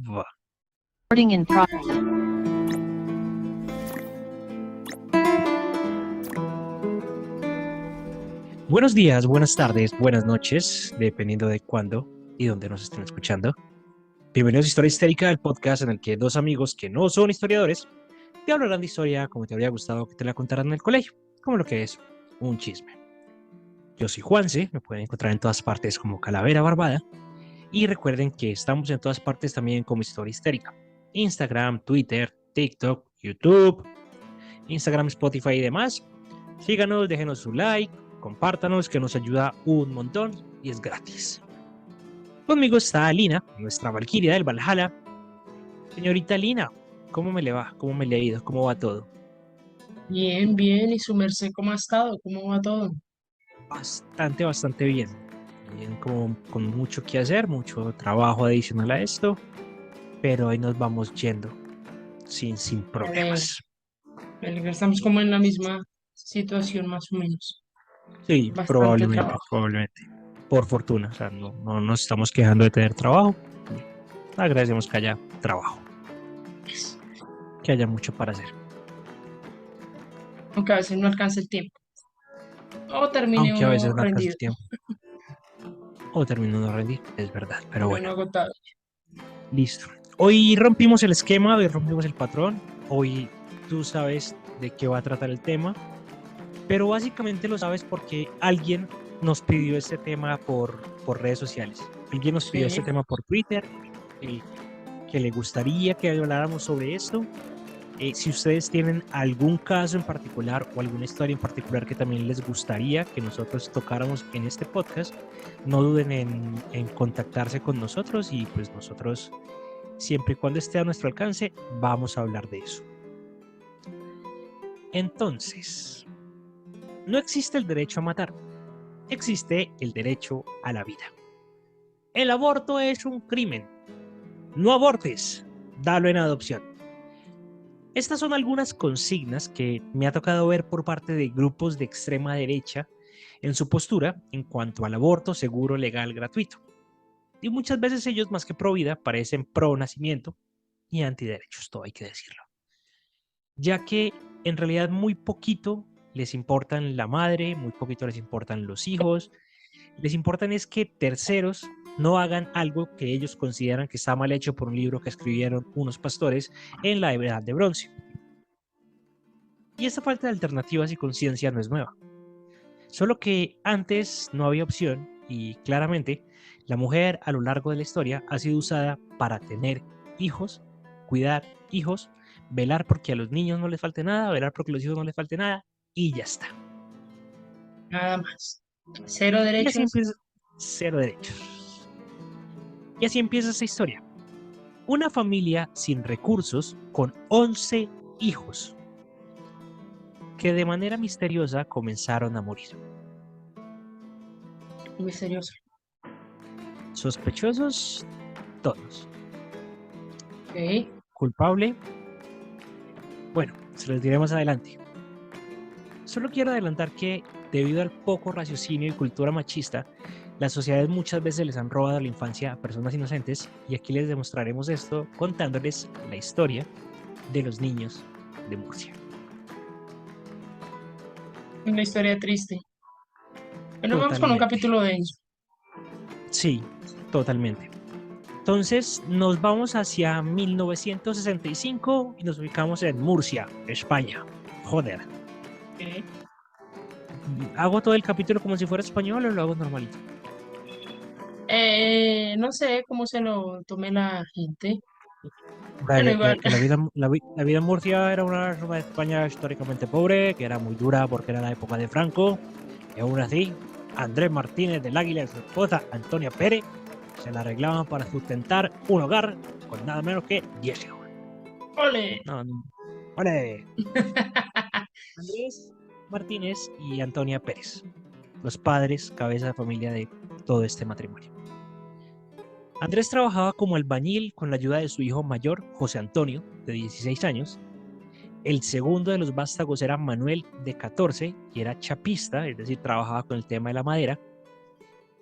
Va. Recording in pro- Buenos días, buenas tardes, buenas noches, dependiendo de cuándo y dónde nos estén escuchando. Bienvenidos a Historia Histérica, el podcast en el que dos amigos que no son historiadores te hablarán de historia como te habría gustado que te la contaran en el colegio, como lo que es un chisme. Yo soy Juanse, me pueden encontrar en todas partes como Calavera Barbada. Y recuerden que estamos en todas partes también como Historia Histérica. Instagram, Twitter, TikTok, YouTube, Instagram, Spotify y demás. Síganos, déjenos su like, compártanos que nos ayuda un montón y es gratis. Conmigo está Lina, nuestra Valquiria del Valhalla. Señorita Lina, ¿cómo me le va? ¿Cómo me le ha ido? ¿Cómo va todo? Bien, bien. ¿Y su merced cómo ha estado? ¿Cómo va todo? Bastante bien. Bien, como con mucho que hacer, mucho trabajo adicional a esto, pero ahí nos vamos yendo sin Vale, problemas. estamos como en la misma situación más o menos. Sí, Bastante probablemente, trabajo. probablemente. Por fortuna, o sea, no nos estamos quejando de tener trabajo. Agradecemos que haya trabajo, que haya mucho para hacer. Aunque a veces no alcanza el tiempo. O termine Aunque a uno veces no alcanza rendido, el tiempo o termino de rendir, es verdad, pero termine bueno, uno agotado. listo. Hoy rompimos el esquema, hoy rompimos el patrón, hoy tú sabes de qué va a tratar el tema, pero básicamente lo sabes porque alguien nos pidió este tema por redes sociales. Alguien nos pidió este Sí. tema por Twitter, que le gustaría que habláramos sobre esto. Si ustedes tienen algún caso en particular o alguna historia en particular que también les gustaría que nosotros tocáramos en este podcast, no duden en contactarse con nosotros y pues nosotros, siempre y cuando esté a nuestro alcance, vamos a hablar de eso. Entonces, no existe el derecho a matar, existe el derecho a la vida. El aborto es un crimen. No abortes, dalo en adopción. Estas son algunas consignas que me ha tocado ver por parte de grupos de extrema derecha en su postura en cuanto al aborto seguro, legal, gratuito. Y muchas veces ellos, más que pro vida, parecen pro nacimiento y antiderechos, todo hay que decirlo. Ya que en realidad muy poquito les importan la madre, muy poquito les importan los hijos, les importan es que terceros no hagan algo que ellos consideran que está mal hecho por un libro que escribieron unos pastores en la Edad de Bronce. Y esta falta de alternativas y conciencia no es nueva. Solo que antes no había opción y claramente la mujer a lo largo de la historia ha sido usada para tener hijos, cuidar hijos, velar porque a los niños no les falte nada, velar porque a los hijos no les falte nada y ya está. Nada más. Cero Y así derechos. empieza cero derechos. Y así empieza esta historia. Una familia sin recursos con 11 hijos que de manera misteriosa comenzaron a morir. Misterioso. Sospechosos, todos. Ok. Culpable, bueno, se los diré más adelante. Solo quiero adelantar que, debido al poco raciocinio y cultura machista, las sociedades muchas veces les han robado la infancia a personas inocentes y aquí les demostraremos esto contándoles la historia de los niños de Murcia. Una historia triste. Bueno, vamos con un Totalmente. capítulo denso. Sí, totalmente. Entonces nos vamos hacia 1965 y nos ubicamos en Murcia, España. Joder. Ok. ¿Hago todo el capítulo como si fuera español o lo hago normalito? No sé cómo se lo tome la gente. Bueno, Vale, igual. que la vida en Murcia era una zona de España históricamente pobre, que era muy dura porque era la época de Franco, y aún así, Andrés Martínez del Águila y su esposa Antonia Pérez se la arreglaban para sustentar un hogar con nada menos que 10 hijos. Ole. No, no. ¡Ole! Andrés Martínez y Antonia Pérez, los padres, cabeza de familia de todo este matrimonio. Andrés trabajaba como albañil con la ayuda de su hijo mayor, José Antonio, de 16 años, El segundo de los vástagos era Manuel, de 14, y era chapista, es decir, trabajaba con el tema de la madera.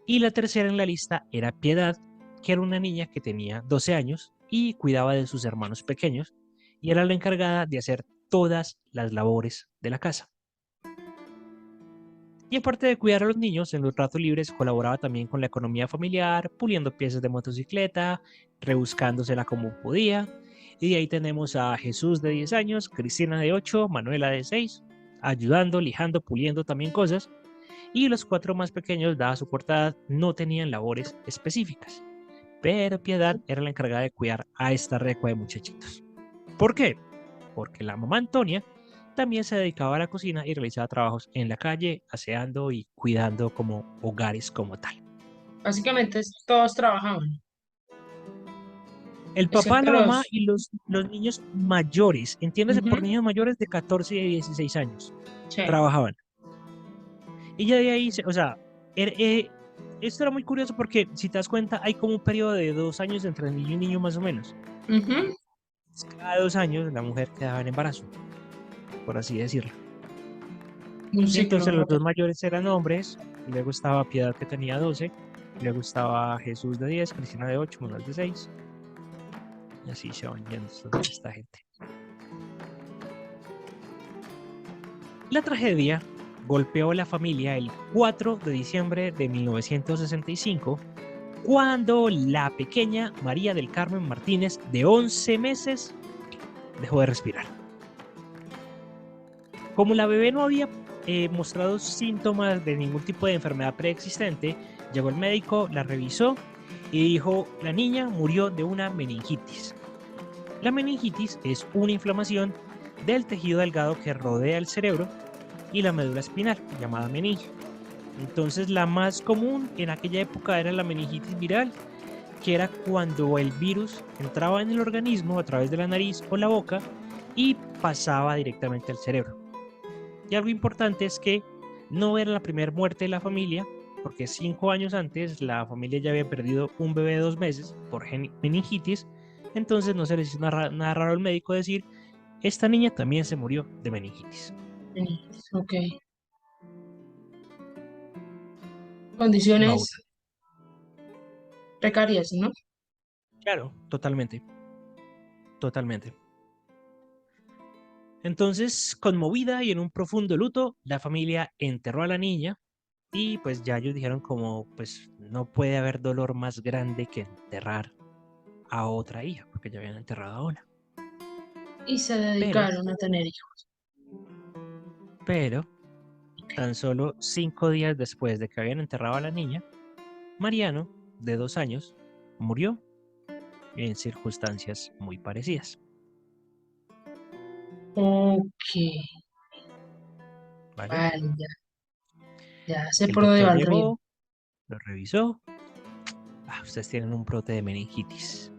Y la tercera en la lista era Piedad, que era una niña que tenía 12 años y cuidaba de sus hermanos pequeños, y era la encargada de hacer todas las labores de la casa. Y aparte de cuidar a los niños, en los ratos libres colaboraba también con la economía familiar, puliendo piezas de motocicleta, rebuscándosela como podía. Y de ahí tenemos a Jesús, de 10 años, Cristina, de 8, Manuela, de 6, ayudando, lijando, puliendo también cosas. Y los 4 más pequeños, dada su corta edad, no tenían labores específicas. Pero Piedad era la encargada de cuidar a esta recua de muchachitos. ¿Por qué? Porque la mamá Antonia también se dedicaba a la cocina y realizaba trabajos en la calle, aseando y cuidando como hogares como tal. Básicamente todos trabajaban, El papá, excepto la mamá los... y los niños mayores, entiéndase por Ujú, niños mayores de 14 y 16 años, sí. trabajaban. Y ya de ahí, o sea, er- eh, esto era muy curioso porque si te das cuenta, hay como un periodo de 2 años entre niño y niño más o menos. Ujú, Cada 2 años la mujer quedaba en embarazo, por así decirlo. un Y ciclo, entonces los ¿no? dos mayores eran hombres, luego estaba Piedad, que tenía 12, luego estaba Jesús, de 10, Cristina, de 8, Manuel, de 6, y así se van yendo esta gente. La tragedia golpeó a la familia el 4 de diciembre de 1965, cuando la pequeña María del Carmen Martínez, de 11 meses, dejó de respirar. Como la bebé no había mostrado síntomas de ningún tipo de enfermedad preexistente, llegó el médico, la revisó y dijo: la niña murió de una meningitis. La meningitis es una inflamación del tejido delgado que rodea el cerebro y la médula espinal, llamada meninge. Entonces, la más común en aquella época era la meningitis viral, que era cuando el virus entraba en el organismo a través de la nariz o la boca y pasaba directamente al cerebro. Y algo importante es que no era la primera muerte de la familia, porque 5 años antes la familia ya había perdido un bebé de 2 meses por meningitis. Entonces no se les hizo nada raro al médico decir: esta niña también se murió de meningitis. Ok. Laura. Condiciones precarias, ¿no? Claro, totalmente, totalmente. Entonces, conmovida y en un profundo luto, la familia enterró a la niña y pues ya ellos dijeron como, pues no puede haber dolor más grande que enterrar a otra hija, porque ya habían enterrado a una. Y se Pero, dedicaron a tener hijos. pero, tan solo 5 días después de que habían enterrado a la niña, Mariano, de 2 años, murió en circunstancias muy parecidas. Ok, ¿Vale? vale, ya sé El por dónde doctor va el río. llegó, lo revisó. Ustedes tienen un brote de meningitis.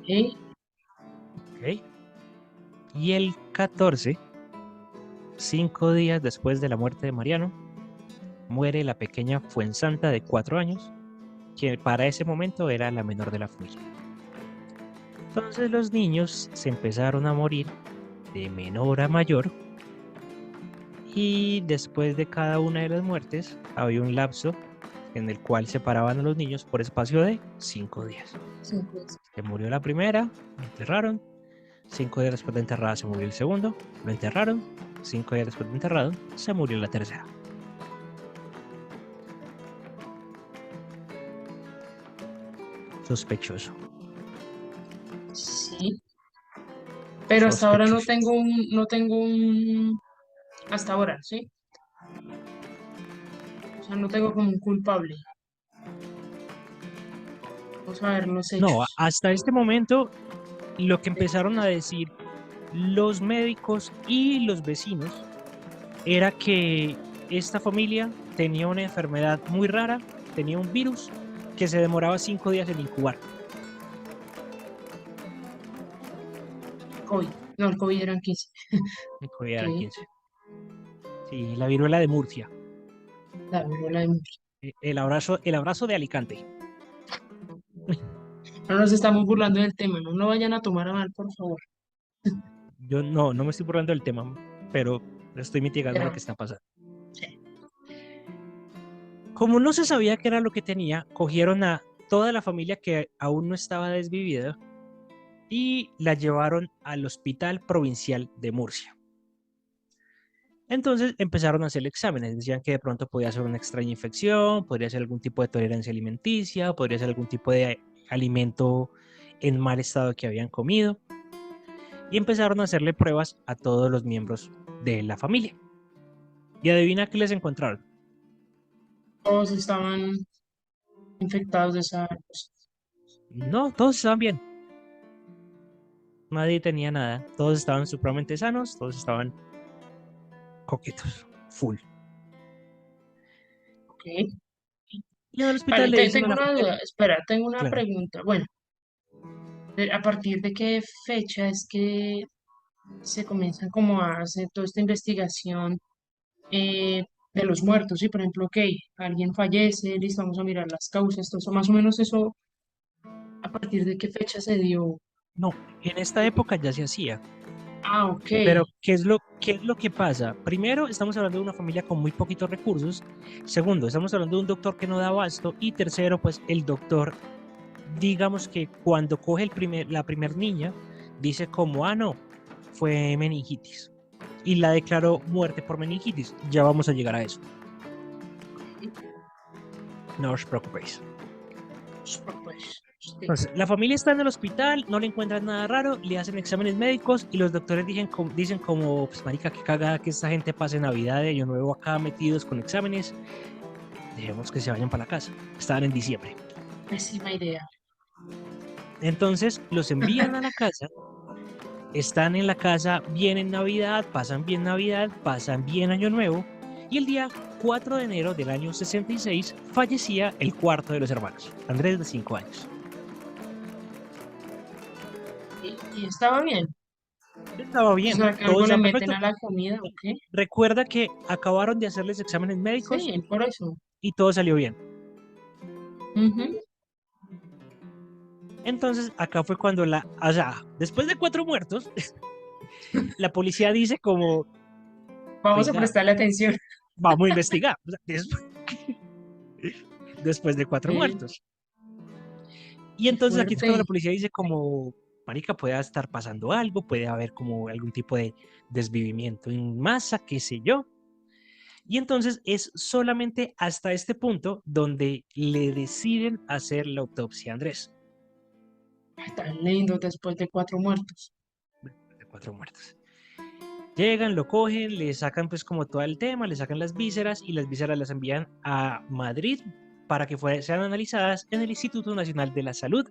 ¿Eh? ¿Ok? Y el 14, 5 días después de la muerte de Mariano, muere la pequeña Fuensanta, de 4 años, que para ese momento era la menor de la familia. Entonces los niños se empezaron a morir de menor a mayor, y después de cada una de las muertes había un lapso en el cual separaban a los niños por espacio de 5 días. Sí, pues. Se murió la primera, lo enterraron. 5 días después de enterrada se murió el segundo, lo enterraron. 5 días después de enterrado se murió la tercera. Sospechoso. Sí, pero hasta ahora Sospechoso. no tengo un, hasta ahora, ¿sí? O sea, no tengo como un culpable. Vamos a ver los No, hechos. hasta este momento lo que empezaron a decir los médicos y los vecinos era que esta familia tenía una enfermedad muy rara, tenía un virus que se demoraba 5 días en incubar. COVID. No, el COVID eran 15. El COVID eran Ok, 15. Sí, la viruela de Murcia. la viruela de Murcia. El abrazo de Alicante. No nos estamos burlando del tema, no lo vayan a tomar a mal, por favor. Yo no me estoy burlando del tema, pero estoy mitigando lo Pero, que está pasando. sí. Como no se sabía qué era lo que tenía, cogieron a toda la familia que aún no estaba desvivida y la llevaron al Hospital Provincial de Murcia. Entonces empezaron a hacer exámenes, decían que de pronto podía ser una extraña infección, podría ser algún tipo de tolerancia alimenticia, podría ser algún tipo de alimento en mal estado que habían comido, y empezaron a hacerle pruebas a todos los miembros de la familia. Y adivina qué les encontraron. Todos estaban infectados de esa cosa. No, todos estaban bien, nadie tenía nada, todos estaban supremamente sanos, todos estaban coquetos, full. Ok. Y en el hospital Vale, le dicen a tengo la una familia, duda. Espera, tengo una claro, pregunta. Bueno, ¿a partir de qué fecha es que se comienza como a hacer toda esta investigación de los muertos? Sí, por ejemplo, ok, alguien fallece, listo, vamos a mirar las causas, todo eso, más o menos eso, ¿a partir de qué fecha se dio? no, en esta época ya se hacía. Ah, ok. Pero, qué es lo que pasa? Primero, estamos hablando de una familia con muy poquitos recursos. Segundo, estamos hablando de un doctor que no da abasto. Y tercero, pues el doctor, digamos que cuando coge la primer niña, dice como, ah, no, fue meningitis. Y la declaró muerte por meningitis. Ya vamos a llegar a eso. No os preocupéis. Pues, sí. Entonces, la familia está en el hospital, no le encuentran nada raro, le hacen exámenes médicos y los doctores dicen como, pues marica, qué cagada que esta gente pase Navidad de Año Nuevo acá metidos con exámenes, dejemos que se vayan para la casa. Estaban en diciembre. Pésima idea. Entonces, los envían a la casa, están en la casa bien en Navidad, pasan bien Año Nuevo y el día 4 de enero del año 66 fallecía el cuarto de los hermanos, Andrés de 5 años. Y estaba bien. Estaba O bien, sea, que todo algo le estaba meten perfecto. a la comida, ¿o qué? Recuerda que acabaron de hacerles exámenes médicos Sí, por eso. y todo salió bien. Ujú. Entonces, acá fue cuando o sea, después de 4 muertos, la policía dice como, Vamos a oiga, prestarle atención. vamos a investigar. O sea, después de cuatro Qué, muertos. Y qué entonces aquí es cuando la fuerte. policía dice como, marica, puede estar pasando algo, puede haber como algún tipo de desvivimiento en masa, qué sé yo. Y entonces es solamente hasta este punto donde le deciden hacer la autopsia a Andrés. Ay, tan lindo después de 4 muertos. De 4 muertos. Llegan, lo cogen, le sacan pues como todo el tema, le sacan las vísceras y las vísceras las envían a Madrid para que sean analizadas en el Instituto Nacional de la Salud,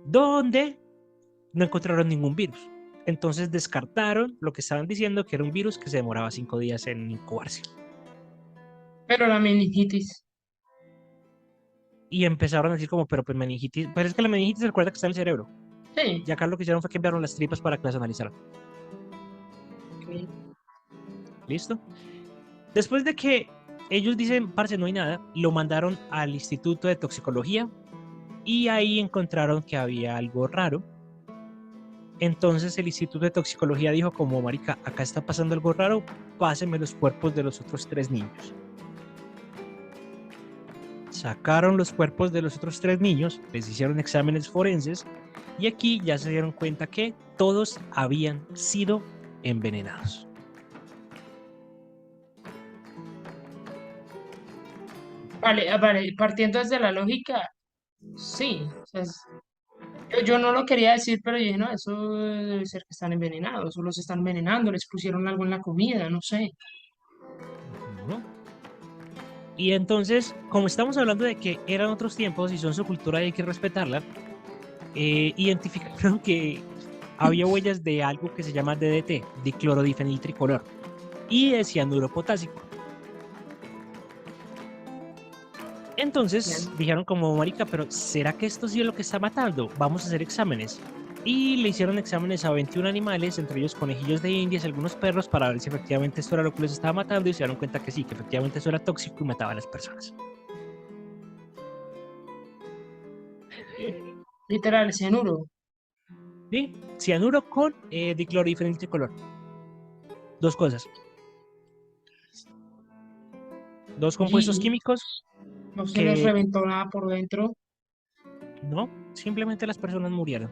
donde no encontraron ningún virus. Entonces descartaron lo que estaban diciendo que era un virus que se demoraba 5 días en incubarse. Pero la meningitis. Y empezaron a decir como, pero pues meningitis, pero es que la meningitis recuerda que está en el cerebro. Sí. Y acá lo que hicieron fue que enviaron las tripas para que las analizaran. Ok. ¿Listo? Después de que ellos dicen, parce, no hay nada, lo mandaron al Instituto de Toxicología y ahí encontraron que había algo raro. Entonces el Instituto de Toxicología dijo como, marica, acá está pasando algo raro, pásenme los cuerpos de los otros 3 niños. Sacaron los cuerpos de los otros 3 niños, les hicieron exámenes forenses y aquí ya se dieron cuenta que todos habían sido envenenados. Vale, vale, partiendo desde la lógica, sí. O sea, yo no lo quería decir, pero yo dije, no, eso debe ser que están envenenados, o los están envenenando, les pusieron algo en la comida, no sé. ¿No? Y entonces, como estamos hablando de que eran otros tiempos y son su cultura y hay que respetarla, identificaron que había huellas de algo que se llama DDT, diclorodifeniltricolor, y de cianuro potásico. Entonces Bien. dijeron como, marica, pero ¿será que esto sí es lo que está matando? Vamos a hacer exámenes. Y le hicieron exámenes a 21 animales, entre ellos conejillos de indias y algunos perros, para ver si efectivamente esto era lo que les estaba matando y se dieron cuenta que sí, que efectivamente eso era tóxico y mataba a las personas. Literal, cianuro. ¿Sí? Cianuro con diclorofenil tricolor. Dos cosas. Dos compuestos Y químicos no se les que reventó nada por dentro. no, simplemente las personas murieron.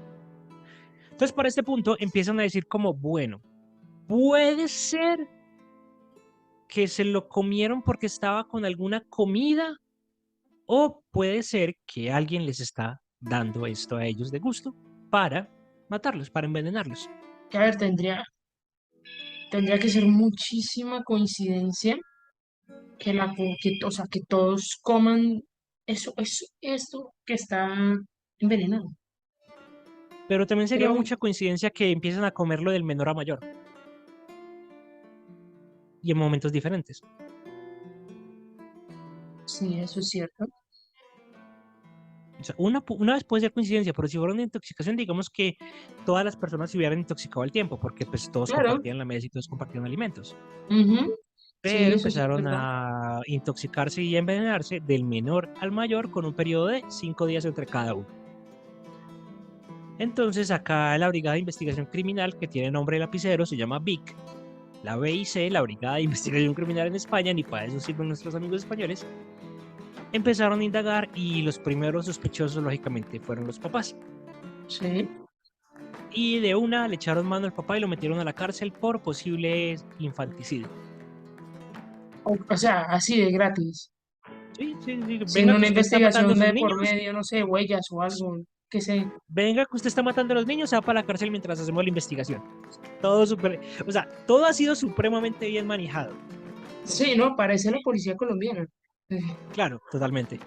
Entonces, para este punto empiezan a decir como, bueno, puede ser que se lo comieron porque estaba con alguna comida o puede ser que alguien les está dando esto a ellos de gusto para matarlos, para envenenarlos. Que a ver, tendría que ser muchísima coincidencia que o sea, que todos coman esto que está envenenado. Pero también sería Creo, mucha coincidencia que empiecen a comerlo del menor a mayor y en momentos diferentes. sí, eso es cierto. O sea, una vez puede ser coincidencia, pero si fuera una intoxicación, digamos que todas las personas se hubieran intoxicado al tiempo, porque pues todos Claro. compartían la mesa y todos compartían alimentos. Ujú. Sí, Pero eso sí es empezaron verdad. a intoxicarse y a envenenarse del menor al mayor con un periodo de 5 días entre cada uno. Entonces acá la Brigada de Investigación Criminal, que tiene nombre de lapicero, se llama BIC, la BIC, la Brigada de Investigación Criminal en España, ni para eso sirven nuestros amigos españoles, empezaron a indagar y los primeros sospechosos, lógicamente, fueron los papás. Sí. Y de una le echaron mano al papá y lo metieron a la cárcel por posible infanticidio. O sea, así de gratis. Sí, sí, sí, Sin venga que una usted está matando a investigación sus de por niños, medio, no sé, huellas o algo, que sé. venga que usted está matando a los niños, se va para la cárcel mientras hacemos la investigación. Todo súper, o sea, todo ha sido supremamente bien manejado. Sí, ¿no? Parece la policía colombiana. Claro, totalmente.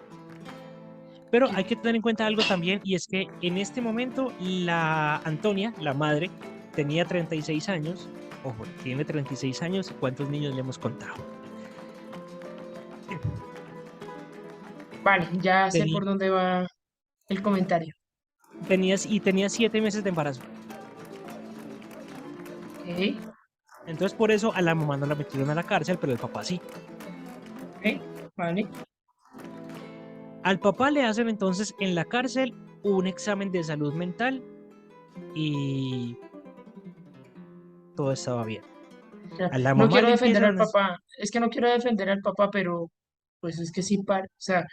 Pero hay que tener en cuenta algo también, y es que en este momento la Antonia, la madre, tenía 36 años. Ojo, tiene 36 años y cuántos niños le hemos contado. Vale, ya sé Tenía, por dónde va el comentario. tenía 7 meses de embarazo. Ok, Entonces por eso a la mamá no la metieron a la cárcel, pero el papá sí. ok, vale. Al papá le hacen entonces en la cárcel un examen de salud mental y todo estaba bien. O sea, A la no mamá quiero le defender al empiezan a... papá, es que no quiero defender al papá, pero pues es que sí, o sea,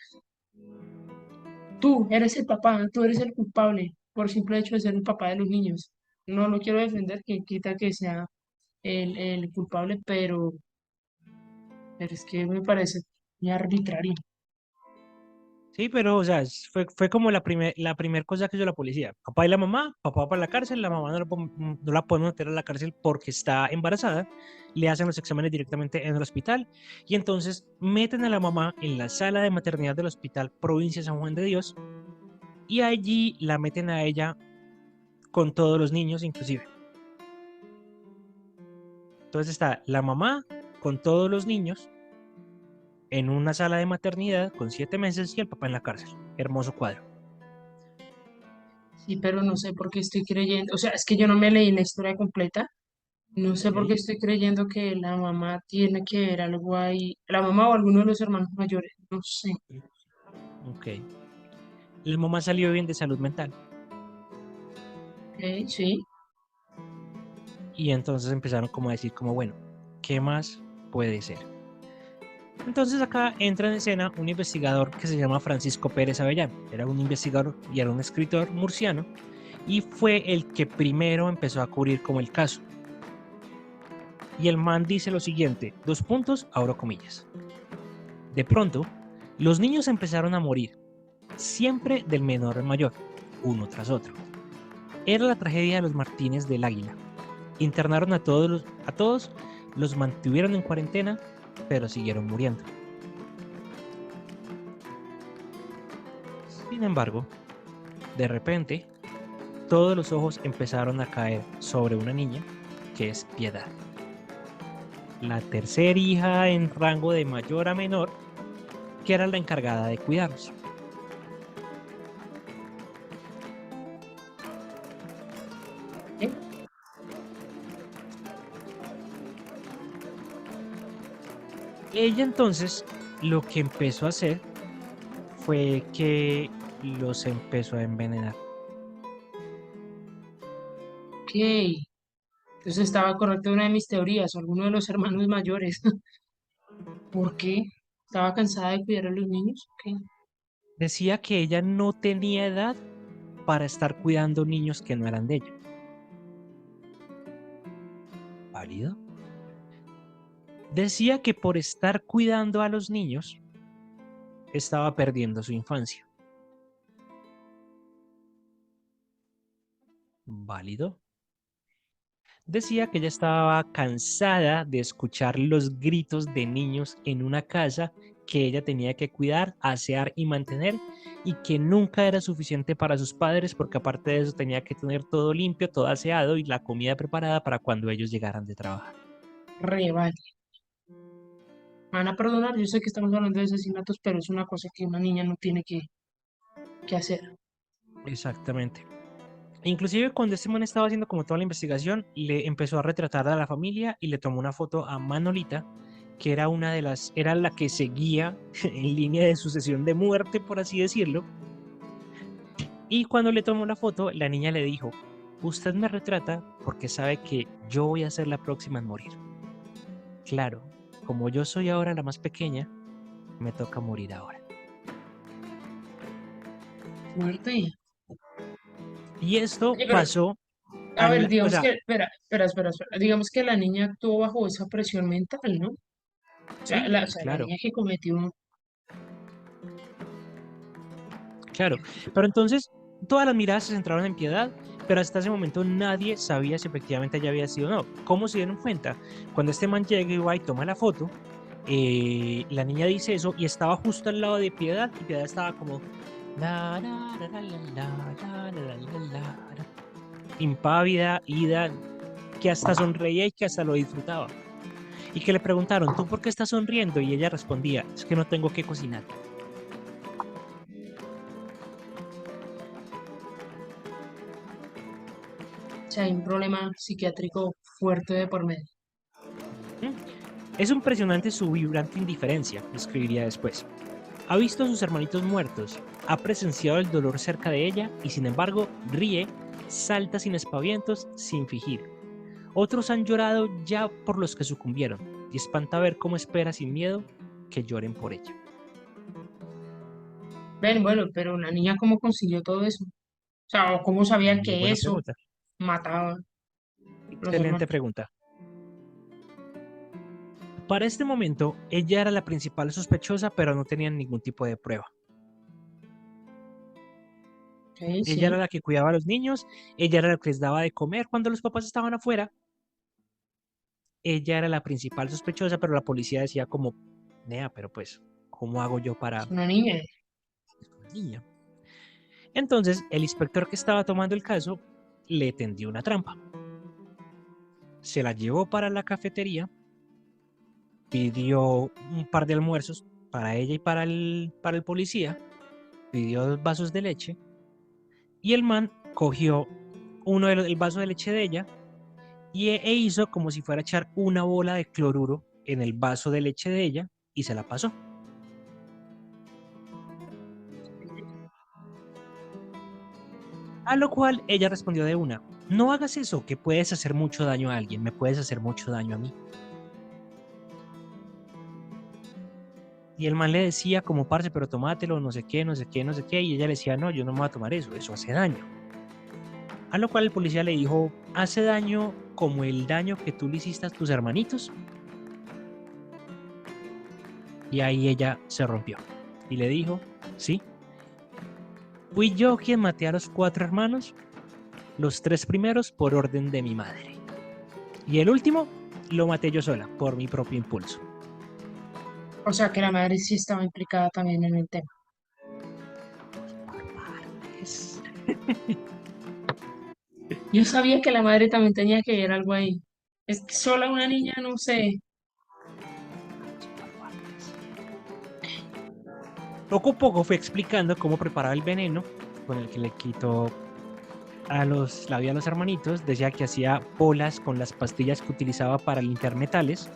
tú eres el papá, tú eres el culpable por simple hecho de ser el papá de los niños. No lo quiero defender, que quita que sea el culpable, pero es que me parece muy arbitrario. Sí, pero o sea, fue como la primer cosa que hizo la policía. Papá y la mamá, papá va para la cárcel, la mamá no la podemos meter a la cárcel porque está embarazada, le hacen los exámenes directamente en el hospital y entonces meten a la mamá en la sala de maternidad del hospital Provincia San Juan de Dios y allí la meten a ella con todos los niños inclusive. Entonces está la mamá con todos los niños en una sala de maternidad con 7 meses y el papá en la cárcel. Hermoso cuadro. Sí, pero no sé por qué estoy creyendo, o sea, es que yo no me leí la historia completa, no sé por qué Ok, estoy creyendo que la mamá tiene que ver algo ahí, la mamá o alguno de los hermanos mayores, no sé. ok. La mamá salió bien de salud mental Ok, sí. y entonces empezaron como a decir como, bueno, ¿qué más puede ser? Entonces acá entra en escena un investigador que se llama Francisco Pérez Avellano. Era un investigador y era un escritor murciano y fue el que primero empezó a cubrir como el caso. Y el man dice lo siguiente, 2 puntos, abro comillas. De pronto, los niños empezaron a morir, siempre del menor al mayor, uno tras otro. Era la tragedia de los Martínez del Águila. Internaron a todos, los mantuvieron en cuarentena, pero siguieron muriendo. Sin embargo, de repente, todos los ojos empezaron a caer sobre una niña, que es Piedad, la tercera hija en rango de mayor a menor, que era la encargada de cuidarlos. ¿Eh? Ella entonces lo que empezó a hacer fue que los empezó a envenenar. Ok. Entonces estaba correcta una de mis teorías, o alguno de los hermanos mayores. ¿Por qué? ¿Estaba cansada de cuidar a los niños? Ok. Decía que ella no tenía edad para estar cuidando niños que no eran de ella. ¿Válido? Decía que por estar cuidando a los niños estaba perdiendo su infancia. ¿Válido? Decía que ella estaba cansada de escuchar los gritos de niños en una casa que ella tenía que cuidar, asear y mantener, y que nunca era suficiente para sus padres porque aparte de eso tenía que tener todo limpio, todo aseado y la comida preparada para cuando ellos llegaran de trabajar. Re vale. Me van a perdonar, yo sé que estamos hablando de asesinatos, pero es una cosa que una niña no tiene que hacer. Exactamente. Inclusive cuando este man estaba haciendo como toda la investigación, le empezó a retratar a la familia y le tomó una foto a Manolita, que era una de las, era la que seguía en línea de sucesión de muerte, por así decirlo. Y cuando le tomó la foto, la niña le dijo, usted me retrata porque sabe que yo voy a ser la próxima en morir. Claro, como yo soy ahora la más pequeña, me toca morir ahora. Fuerte. Y esto Oye, pero, pasó a ver, o digamos sea, que, espera. Digamos que la niña actuó bajo esa presión mental, ¿no? sí, O sea, la claro. niña que cometió. Claro, pero entonces todas las miradas se centraron en Piedad, pero hasta ese momento nadie sabía si efectivamente ella había sido o no. ¿Cómo se dieron cuenta? Cuando este man llega y va y toma la foto, la niña dice eso y estaba justo al lado de Piedad y Piedad estaba como la, la, la, la, la, la, la, la, la, impávida, ida, que hasta sonreía y que hasta lo disfrutaba. Y que le preguntaron, ¿tú por qué estás sonriendo? Y ella respondía, es que no tengo que cocinar. O sea, hay un problema psiquiátrico fuerte de por medio. ¿Mm? Es impresionante su vibrante indiferencia, escribiría después. Ha visto a sus hermanitos muertos, ha presenciado el dolor cerca de ella y sin embargo ríe, salta sin espavientos, sin fingir. Otros han llorado ya por los que sucumbieron y espanta ver cómo espera sin miedo que lloren por ella. Ven, bueno, pero la niña cómo consiguió todo eso. O sea, o cómo sabía Muy que buena eso pregunta. mataba a los Excelente hermanos. pregunta. Para este momento, ella era la principal sospechosa, pero no tenían ningún tipo de prueba. Ok, Ella era sí. la que cuidaba a los niños, ella era la que les daba de comer cuando los papás estaban afuera. Ella era la principal sospechosa, pero la policía decía como, Nea, pero pues, ¿cómo hago yo para Es una niña. una niña? Entonces, el inspector que estaba tomando el caso le tendió una trampa. Se la llevó para la cafetería, pidió un par de almuerzos para ella y para el policía, pidió 2 vasos de leche y el man cogió el vaso de leche de ella e hizo como si fuera a echar una bola de cloruro en el vaso de leche de ella y se la pasó. A lo cual ella respondió de una, no hagas eso, que puedes hacer mucho daño a alguien, me puedes hacer mucho daño a mí. Y el man le decía como, parce, pero tomátelo, no sé qué, no sé qué, no sé qué, y ella le decía, no, yo no me voy a tomar eso hace daño. A lo cual el policía le dijo, ¿hace daño como el daño que tú le hiciste a tus hermanitos? Y ahí ella se rompió y le dijo, sí, fui yo quien maté a los 4 hermanos, los 3 primeros por orden de mi madre. Y el último lo maté yo sola, por mi propio impulso. O sea, que la madre sí estaba implicada también en el tema. Por partes. Yo sabía que la madre también tenía que ver algo ahí. Es que sola una niña, no sé. Por partes. Poco a poco fue explicando cómo preparaba el veneno con el que le quitó la vida a los hermanitos. Decía que hacía bolas con las pastillas que utilizaba para limpiar metales,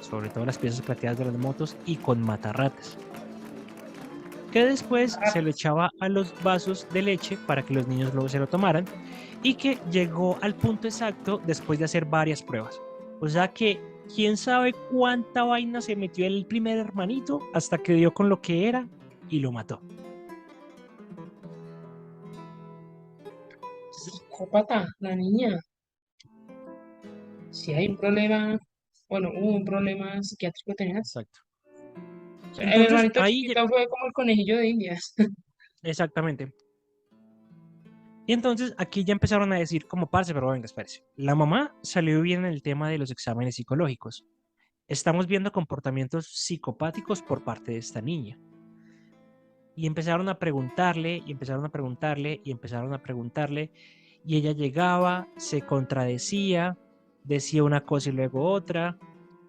sobre todo las piezas plateadas de las motos, y con matarratas. Que después se lo echaba a los vasos de leche para que los niños luego se lo tomaran. y que llegó al punto exacto después de hacer varias pruebas. O sea que quién sabe cuánta vaina se metió el primer hermanito hasta que dio con lo que era y lo mató. Psicópata, la niña. Si hay un problema, bueno, hubo un problema psiquiátrico tenaz. Exacto. O sea, el Entonces, hermanito chiquito fue como el conejillo de Indias. exactamente. Y entonces aquí ya empezaron a decir como parce, pero venga, espérese. La mamá salió bien en el tema de los exámenes psicológicos. Estamos viendo comportamientos psicopáticos por parte de esta niña. Y empezaron a preguntarle, y empezaron a preguntarle, y empezaron a preguntarle, y ella llegaba, se contradecía, decía una cosa y luego otra,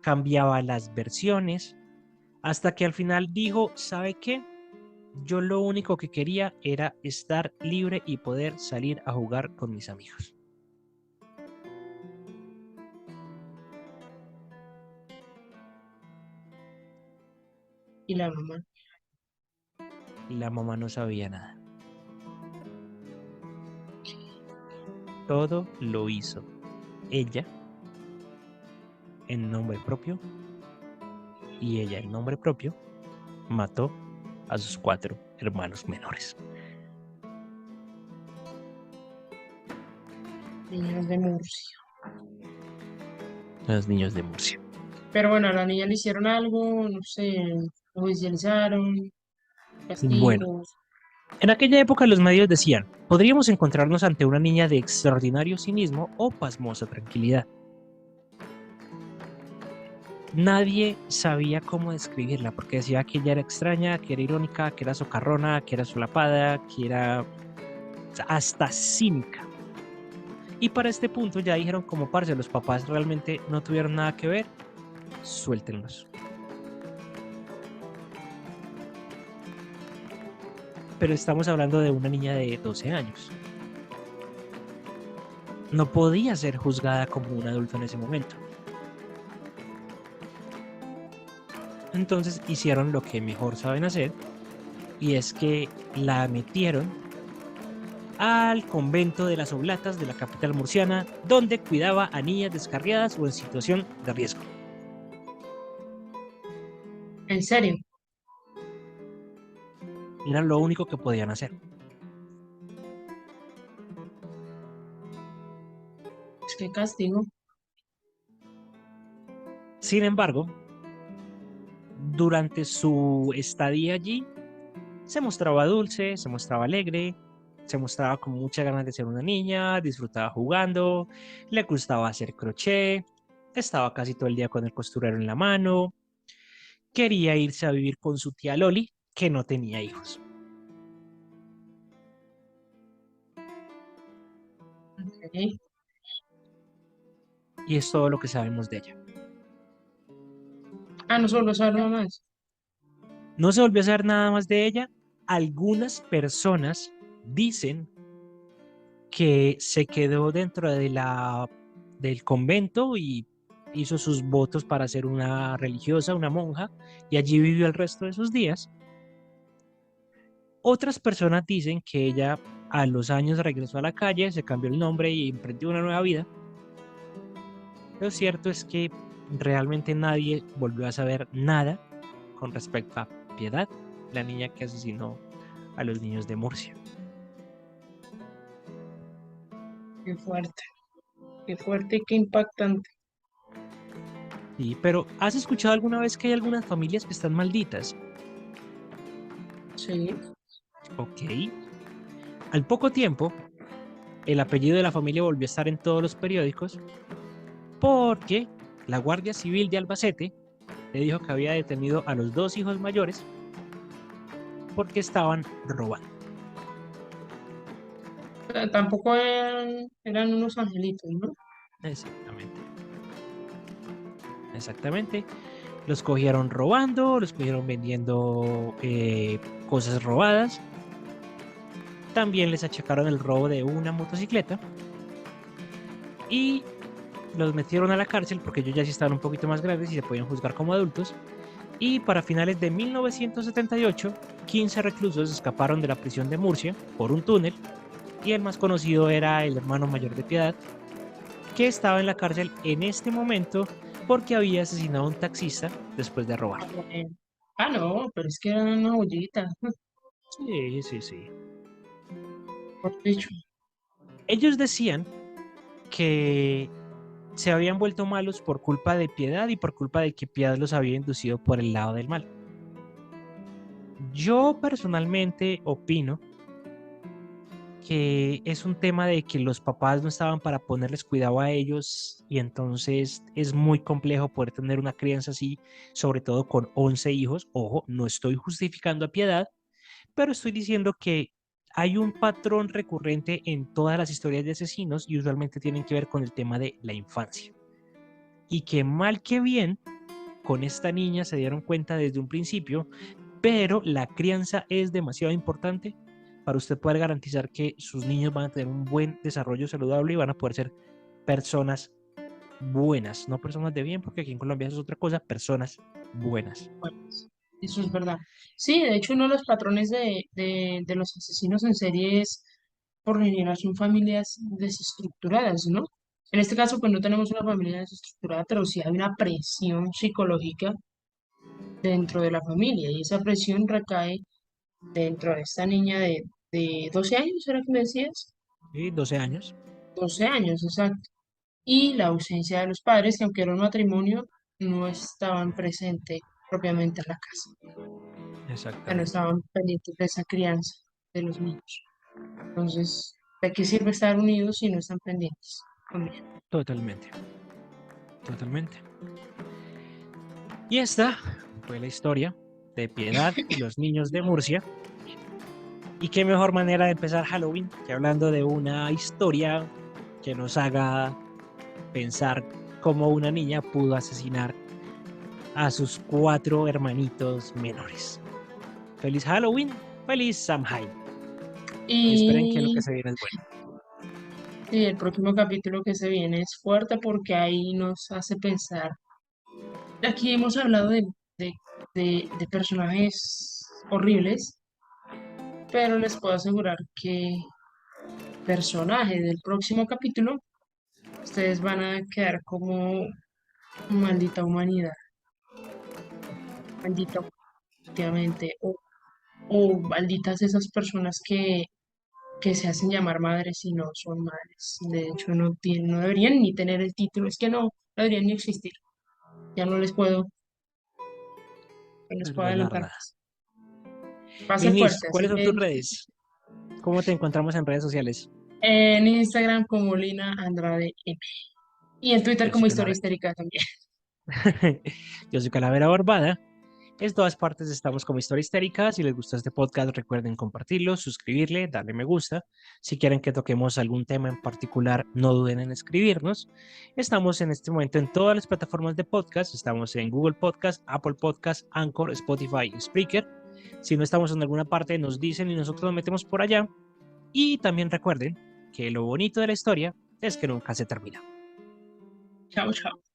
cambiaba las versiones, hasta que al final dijo, ¿sabe qué? Yo lo único que quería era estar libre y poder salir a jugar con mis amigos. Y la mamá. La mamá no sabía nada. Todo lo hizo ella en nombre propio, y ella en nombre propio mató a sus 4 hermanos menores. Niños de Murcia. Los niños de Murcia. Pero bueno, a la niña le hicieron algo, no sé, lo judicializaron, Bueno, castigos. en aquella época los medios decían, podríamos encontrarnos ante una niña de extraordinario cinismo o pasmosa tranquilidad. Nadie sabía cómo describirla porque decía que ella era extraña, que era irónica, que era socarrona, que era solapada, que era hasta cínica. Y para este punto ya dijeron como parce, los papás realmente no tuvieron nada que ver, suéltenlos. Pero estamos hablando de una niña de 12 años. No podía ser juzgada como un adulto en ese momento. Entonces hicieron lo que mejor saben hacer, y es que la metieron al convento de las Oblatas de la capital murciana, donde cuidaba a niñas descarriadas o en situación de riesgo. En serio, Era lo único que podían hacer. es que castigo. Sin embargo, durante su estadía allí, se mostraba dulce, se mostraba alegre, se mostraba con muchas ganas de ser una niña, disfrutaba jugando, le gustaba hacer crochet, estaba casi todo el día con el costurero en la mano, quería irse a vivir con su tía Loli, que no tenía hijos. Ok. Y es todo lo que sabemos de ella. Ah, no solo saber más. No se volvió a saber nada más de ella. Algunas personas dicen que se quedó dentro del convento y hizo sus votos para ser una religiosa, una monja, y allí vivió el resto de sus días. Otras personas dicen que ella a los años regresó a la calle, se cambió el nombre y emprendió una nueva vida. Lo cierto es que realmente nadie volvió a saber nada con respecto a Piedad, la niña que asesinó a los niños de Murcia. Qué fuerte y qué impactante. Sí, pero ¿has escuchado alguna vez que hay algunas familias que están malditas? Sí. Ok. Al poco tiempo, el apellido de la familia volvió a estar en todos los periódicos porque la Guardia Civil de Albacete le dijo que había detenido a los 2 hijos mayores porque estaban robando. Tampoco eran unos angelitos, ¿no? Exactamente. Exactamente. Los cogieron robando, los cogieron vendiendo cosas robadas. También les achacaron el robo de una motocicleta y los metieron a la cárcel porque ellos ya sí estaban un poquito más grandes y se podían juzgar como adultos. Y para finales de 1978, 15 reclusos escaparon de la prisión de Murcia por un túnel y el más conocido era el hermano mayor de Piedad, que estaba en la cárcel en este momento porque había asesinado a un taxista después de robar. Eh, Ah, no, pero es que era una joyita, Sí, sí, sí. por dicho. Ellos decían que se habían vuelto malos por culpa de Piedad y por culpa de que Piedad los había inducido por el lado del mal. Yo personalmente opino que es un tema de que los papás no estaban para ponerles cuidado a ellos y entonces es muy complejo poder tener una crianza así, sobre todo con 11 hijos. Ojo, no estoy justificando a Piedad, pero estoy diciendo que hay un patrón recurrente en todas las historias de asesinos y usualmente tienen que ver con el tema de la infancia. Y que mal que bien, con esta niña se dieron cuenta desde un principio, pero la crianza es demasiado importante para usted poder garantizar que sus niños van a tener un buen desarrollo saludable y van a poder ser personas buenas, no personas de bien, porque aquí en Colombia eso es otra cosa, personas buenas. Bueno, eso es verdad. Sí, de hecho, uno de los patrones de los asesinos en serie es, por lo general, son familias desestructuradas, ¿no? En este caso, pues no tenemos una familia desestructurada, pero sí hay una presión psicológica dentro de la familia y esa presión recae dentro de esta niña de 12 años, ¿era que me decías? ¿Sí? 12 años. 12 años, exacto. Y la ausencia de los padres, que aunque era un matrimonio, no estaban presentes propiamente en la casa, que no Exactamente. estaban pendientes de esa crianza de los niños. Entonces, ¿de qué sirve estar unidos si no están pendientes? También. Totalmente. Totalmente. Y esta fue la historia de Piedad y los niños de Murcia. Y qué mejor manera de empezar Halloween que hablando de una historia que nos haga pensar cómo una niña pudo asesinar a sus 4 hermanitos menores. Feliz Halloween, feliz Samhain. Y esperen que lo que Y, se viene es bueno. y el próximo capítulo que se viene es fuerte porque ahí nos hace pensar. Aquí hemos hablado de, de personajes horribles, pero les puedo asegurar que personaje del próximo capítulo, ustedes van a quedar como maldita humanidad, maldita efectivamente, o malditas esas personas que se hacen llamar madres y no son madres. De hecho, no tienen, no deberían ni tener el título, es que no deberían ni existir. Ya no les Es puedo adelantar verdad. más. Va a Y ser Nis, fuerte, así ¿cuáles son que tus redes? ¿Cómo te encontramos en redes sociales? en Instagram como Lina Andrade M. Y en Twitter Yo como soy Historia Calavera. Histérica también. Yo soy Calavera Barbada. En todas partes estamos como Historia Histérica. Si les gustó este podcast, recuerden compartirlo, suscribirle, darle me gusta. Si quieren que toquemos algún tema en particular, no duden en escribirnos. Estamos en este momento en todas las plataformas de podcast. Estamos en Google Podcast, Apple Podcast, Anchor, Spotify y Spreaker. Si no estamos en alguna parte, nos dicen y nosotros nos metemos por allá. Y también recuerden que lo bonito de la historia es que nunca se termina. Chao, chao.